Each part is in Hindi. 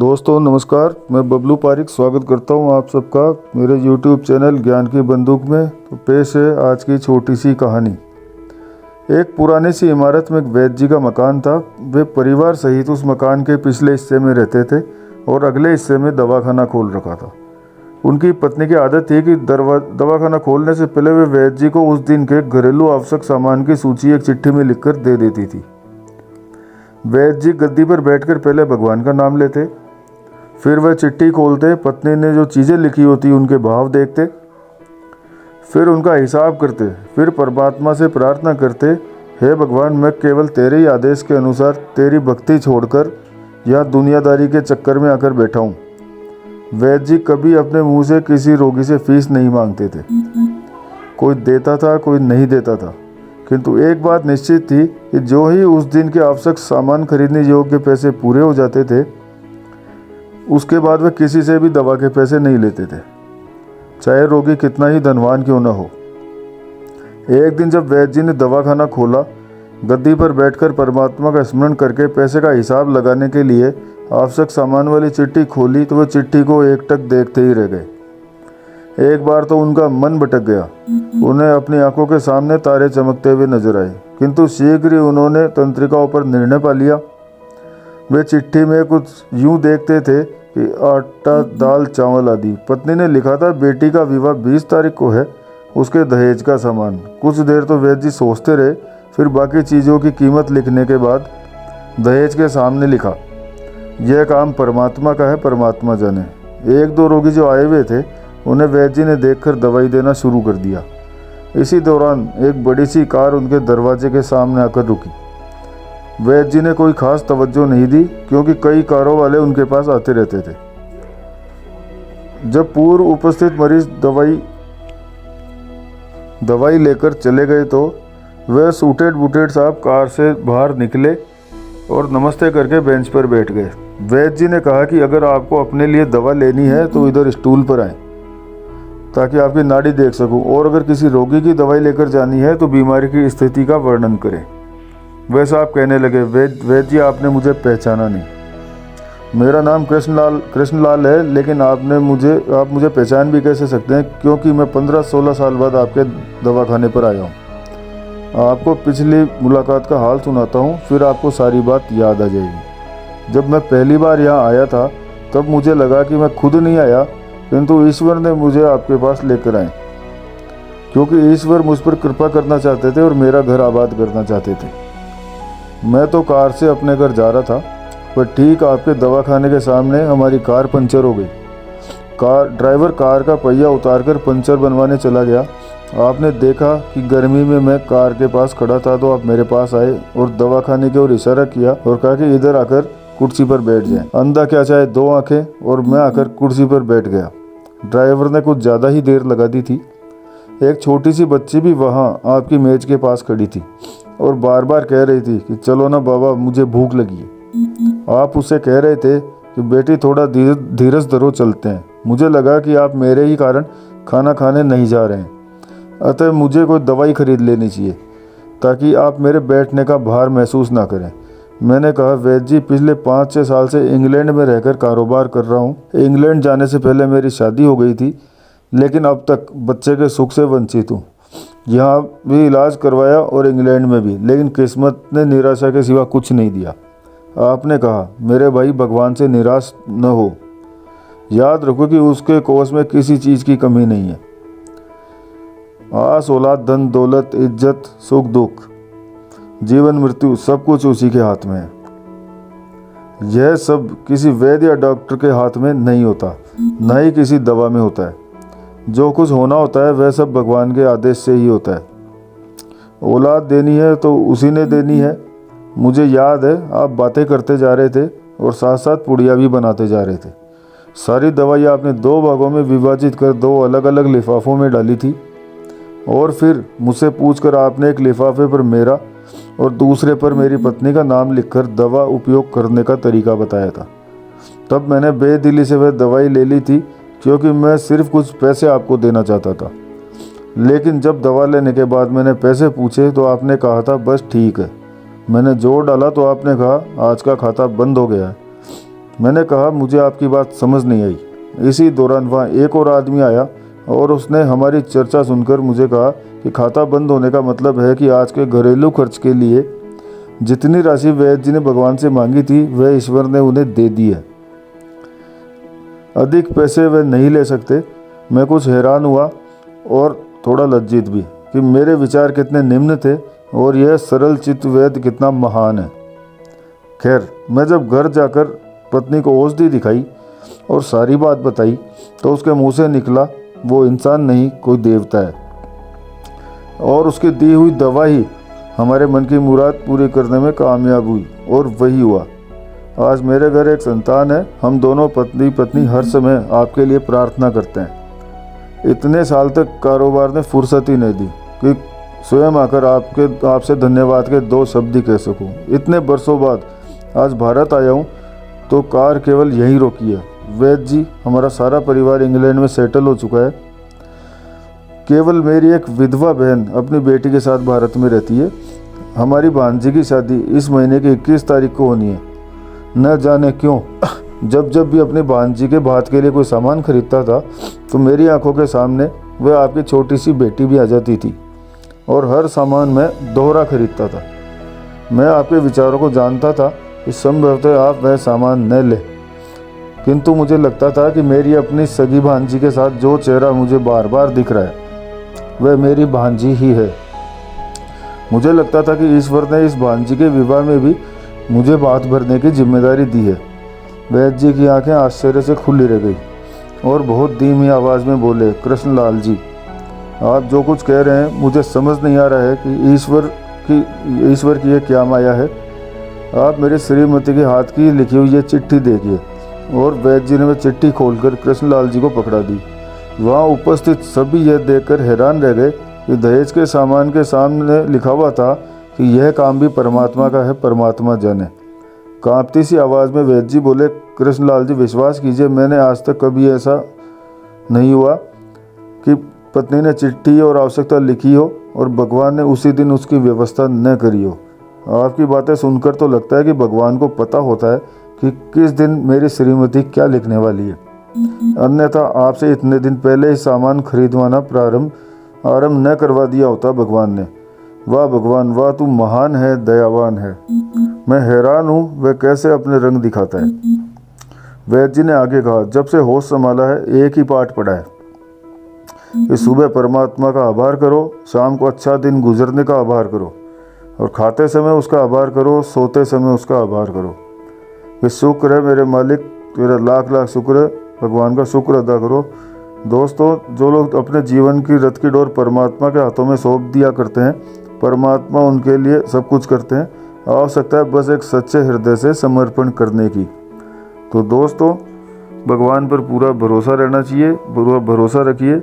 दोस्तों नमस्कार, मैं बबलू पारिक स्वागत करता हूं आप सबका मेरे YouTube चैनल ज्ञान की बंदूक में। तो पेश है आज की छोटी सी कहानी। एक पुरानी सी इमारत में एक वैद्य जी का मकान था। वे परिवार सहित उस मकान के पिछले हिस्से में रहते थे और अगले हिस्से में दवाखाना खोल रखा था। उनकी पत्नी की आदत थी कि दवाखाना खोलने से पहले वे वैद्य जी को उस दिन के घरेलू आवश्यक सामान की सूची एक चिट्ठी में लिखकर दे देती थी। वैद्य जी गद्दी पर बैठकर पहले भगवान का नाम लेते, फिर वह चिट्ठी खोलते, पत्नी ने जो चीज़ें लिखी होती उनके भाव देखते, फिर उनका हिसाब करते, फिर परमात्मा से प्रार्थना करते, हे भगवान, मैं केवल तेरे ही आदेश के अनुसार तेरी भक्ति छोड़कर या दुनियादारी के चक्कर में आकर बैठा हूँ। वैद्य जी कभी अपने मुंह से किसी रोगी से फीस नहीं मांगते थे। कोई देता था, कोई नहीं देता था, किंतु एक बात निश्चित थी कि जो ही उस दिन के आवश्यक सामान खरीदने योग्य पैसे पूरे हो जाते थे, उसके बाद वे किसी से भी दवा के पैसे नहीं लेते थे, चाहे रोगी कितना ही धनवान क्यों न हो। एक दिन जब वैद्य जी ने दवाखाना खोला, गद्दी पर बैठकर परमात्मा का स्मरण करके पैसे का हिसाब लगाने के लिए आवश्यक सामान वाली चिट्ठी खोली तो वे चिट्ठी को एकटक देखते ही रह गए। एक बार तो उनका मन भटक गया। उन्हें अपनी आंखों के सामने तारे चमकते हुए नजर आए, किंतु शीघ्र ही उन्होंने तंत्रिकाओं पर निर्णय पा लिया। वे चिट्ठी में कुछ यूं देखते थे कि आटा, दाल, चावल आदि। पत्नी ने लिखा था, बेटी का विवाह 20 तारीख को है, उसके दहेज का सामान। कुछ देर तो वैद्य जी सोचते रहे, फिर बाकी चीज़ों की कीमत लिखने के बाद दहेज के सामने लिखा, यह काम परमात्मा का है, परमात्मा जाने। एक दो रोगी जो आए हुए थे, उन्हें वैद्य जी ने देखकर दवाई देना शुरू कर दिया। इसी दौरान एक बड़ी सी कार उनके दरवाजे के सामने आकर रुकी। वैद्य जी ने कोई खास तवज्जो नहीं दी, क्योंकि कई कारों वाले उनके पास आते रहते थे। जब पूर्व उपस्थित मरीज दवाई लेकर चले गए तो वह सूटेड बूटेड साहब कार से बाहर निकले और नमस्ते करके बेंच पर बैठ गए। वैद्य जी ने कहा कि अगर आपको अपने लिए दवा लेनी है तो इधर स्टूल पर आएं, ताकि आपकी नाड़ी देख सकूं, और अगर किसी रोगी की दवाई लेकर जानी है तो बीमारी की स्थिति का वर्णन करें। वैसा आप कहने लगे, वैद्य जी, आपने मुझे पहचाना नहीं। मेरा नाम कृष्णलाल है, लेकिन आप मुझे पहचान भी कैसे सकते हैं, क्योंकि मैं 15-16 साल बाद आपके दवाखाने पर आया हूँ। आपको पिछली मुलाकात का हाल सुनाता हूँ, फिर आपको सारी बात याद आ जाएगी। जब मैं पहली बार यहाँ आया था तब मुझे लगा कि मैं खुद नहीं आया, किंतु ईश्वर ने मुझे आपके पास लेकर आए, क्योंकि ईश्वर मुझ पर कृपा करना चाहते थे और मेरा घर आबाद करना चाहते थे। मैं तो कार से अपने घर जा रहा था, पर ठीक आपके दवाखाने के सामने हमारी कार पंचर हो गई। ड्राइवर कार का पहिया उतारकर पंचर बनवाने चला गया। आपने देखा कि गर्मी में मैं कार के पास खड़ा था, तो आप मेरे पास आए और दवाखाने की ओर इशारा किया और कहा कि इधर आकर कुर्सी पर बैठ जाए। अंधा क्या चाहे 2 आंखें, और मैं आकर कुर्सी पर बैठ गया। ड्राइवर ने कुछ ज़्यादा ही देर लगा दी थी। एक छोटी सी बच्ची भी वहाँ आपकी मेज के पास खड़ी थी और बार बार कह रही थी कि चलो ना बाबा, मुझे भूख लगी है। आप उससे कह रहे थे कि बेटी थोड़ा धीरज धरो, चलते हैं। मुझे लगा कि आप मेरे ही कारण खाना खाने नहीं जा रहे हैं, अतः मुझे कोई दवाई खरीद लेनी चाहिए ताकि आप मेरे बैठने का भार महसूस ना करें। मैंने कहा, वैद्य जी, पिछले 5-6 साल से इंग्लैंड में रहकर कारोबार कर रहा हूँ। इंग्लैंड जाने से पहले मेरी शादी हो गई थी, लेकिन अब तक बच्चे के सुख से वंचित हूँ। यहाँ भी इलाज करवाया और इंग्लैंड में भी, लेकिन किस्मत ने निराशा के सिवा कुछ नहीं दिया। आपने कहा, मेरे भाई, भगवान से निराश न हो। याद रखो कि उसके कोष में किसी चीज़ की कमी नहीं है। आस, औलाद, धन दौलत, इज्जत, सुख दुख, जीवन मृत्यु, सब कुछ उसी के हाथ में है। यह सब किसी वैद्य या डॉक्टर के हाथ में नहीं होता, न ही किसी दवा में होता है। जो कुछ होना होता है वह सब भगवान के आदेश से ही होता है। औलाद देनी है तो उसी ने देनी है। मुझे याद है आप बातें करते जा रहे थे और साथ साथ पुड़िया भी बनाते जा रहे थे। सारी दवाई आपने 2 भागों में विभाजित कर 2 अलग अलग लिफाफों में डाली थी, और फिर मुझसे पूछकर आपने एक लिफाफे पर मेरा और दूसरे पर मेरी पत्नी का नाम लिखकर दवा उपयोग करने का तरीका बताया था। तब मैंने बेदिली से वह दवाई ले ली थी, क्योंकि मैं सिर्फ कुछ पैसे आपको देना चाहता था। लेकिन जब दवा लेने के बाद मैंने पैसे पूछे तो आपने कहा था, बस ठीक है। मैंने जोड़ डाला तो आपने कहा, आज का खाता बंद हो गया है। मैंने कहा मुझे आपकी बात समझ नहीं आई। इसी दौरान वहाँ एक और आदमी आया और उसने हमारी चर्चा सुनकर मुझे कहा कि खाता बंद होने का मतलब है कि आज के घरेलू खर्च के लिए जितनी राशि वैद्य जी ने भगवान से मांगी थी वह ईश्वर ने उन्हें दे दी है, अधिक पैसे वे नहीं ले सकते। मैं कुछ हैरान हुआ और थोड़ा लज्जित भी कि मेरे विचार कितने निम्न थे और यह सरल चित्त वैद्य कितना महान है। खैर, मैं जब घर जाकर पत्नी को औषधि दिखाई और सारी बात बताई तो उसके मुंह से निकला वो इंसान नहीं कोई देवता है और उसकी दी हुई दवा ही हमारे मन की मुराद पूरी करने में कामयाब हुई। और वही हुआ। आज मेरे घर एक संतान है। हम दोनों पत्नी पत्नी हर समय आपके लिए प्रार्थना करते हैं। इतने साल तक कारोबार ने फुर्सत ही नहीं दी कि स्वयं आकर आपसे धन्यवाद के 2 शब्द ही कह सकूं। इतने बरसों बाद आज भारत आया हूं तो कार केवल यहीं रोकी है। वैद्य जी, हमारा सारा परिवार इंग्लैंड में सेटल हो चुका है। केवल मेरी एक विधवा बहन अपनी बेटी के साथ भारत में रहती है। हमारी भांजी की शादी इस महीने की 21 तारीख को होनी है। न जाने क्यों जब भी अपनी भांजी के भात के लिए कोई सामान खरीदता था तो मेरी आंखों के सामने वह आपकी छोटी सी बेटी भी आ जाती थी और हर सामान मैं दोहरा खरीदता था। मैं आपके विचारों को जानता था कि संभवतः आप वह सामान न लें, किंतु मुझे लगता था कि मेरी अपनी सगी भांजी के साथ जो चेहरा मुझे बार बार दिख रहा है वह मेरी भांजी ही है। मुझे लगता था कि ईश्वर ने इस भांजी के विवाह में भी मुझे बात भरने की जिम्मेदारी दी है। वैद्य जी की आंखें आश्चर्य से खुली रह गई और बहुत धीमी आवाज़ में बोले, कृष्णलाल जी, आप जो कुछ कह रहे हैं मुझे समझ नहीं आ रहा है कि ईश्वर की यह क्या माया है। आप मेरे श्रीमती के हाथ की लिखी हुई ये चिट्ठी देखिए। और वैद्य जी ने वह चिट्ठी खोलकर कृष्णलाल जी को पकड़ा दी। वहाँ उपस्थित सभी यह देखकर हैरान रह गए कि दहेज के सामान के सामने लिखा हुआ था कि यह काम भी परमात्मा का है, परमात्मा जाने। कांपती सी आवाज़ में वैद्य जी बोले, कृष्णलाल जी, विश्वास कीजिए मैंने आज तक कभी ऐसा नहीं हुआ कि पत्नी ने चिट्ठी और आवश्यकता लिखी हो और भगवान ने उसी दिन उसकी व्यवस्था न करी हो। आपकी बातें सुनकर तो लगता है कि भगवान को पता होता है कि किस दिन मेरी श्रीमती क्या लिखने वाली है, अन्यथा आपसे इतने दिन पहले ही सामान खरीदवाना आरंभ न करवा दिया होता भगवान ने। वाह भगवान, वाह, तू महान है, दयावान है। मैं हैरान हूँ वह कैसे अपने रंग दिखाता है। वैद्य जी ने आगे कहा, जब से होश संभाला है एक ही पाठ पढ़ा है कि सुबह परमात्मा का आभार करो, शाम को अच्छा दिन गुजरने का आभार करो और खाते समय उसका आभार करो, सोते समय उसका आभार करो। कि शुक्र है मेरे मालिक, तेरा लाख लाख शुक्र है, भगवान का शुक्र अदा करो। दोस्तों, जो लोग अपने जीवन की रथ की डोर परमात्मा के हाथों में सौंप दिया करते हैं, परमात्मा उनके लिए सब कुछ करते हैं। आवश्यकता है बस एक सच्चे हृदय से समर्पण करने की। तो दोस्तों, भगवान पर पूरा भरोसा रहना चाहिए, पूरा भरोसा रखिए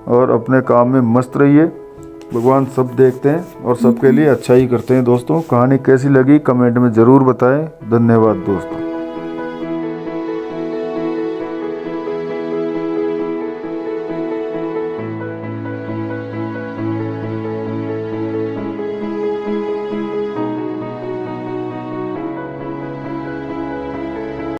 और अपने काम में मस्त रहिए। भगवान सब देखते हैं और सबके लिए अच्छा ही करते हैं। दोस्तों, कहानी कैसी लगी कमेंट में ज़रूर बताएं। धन्यवाद दोस्तों।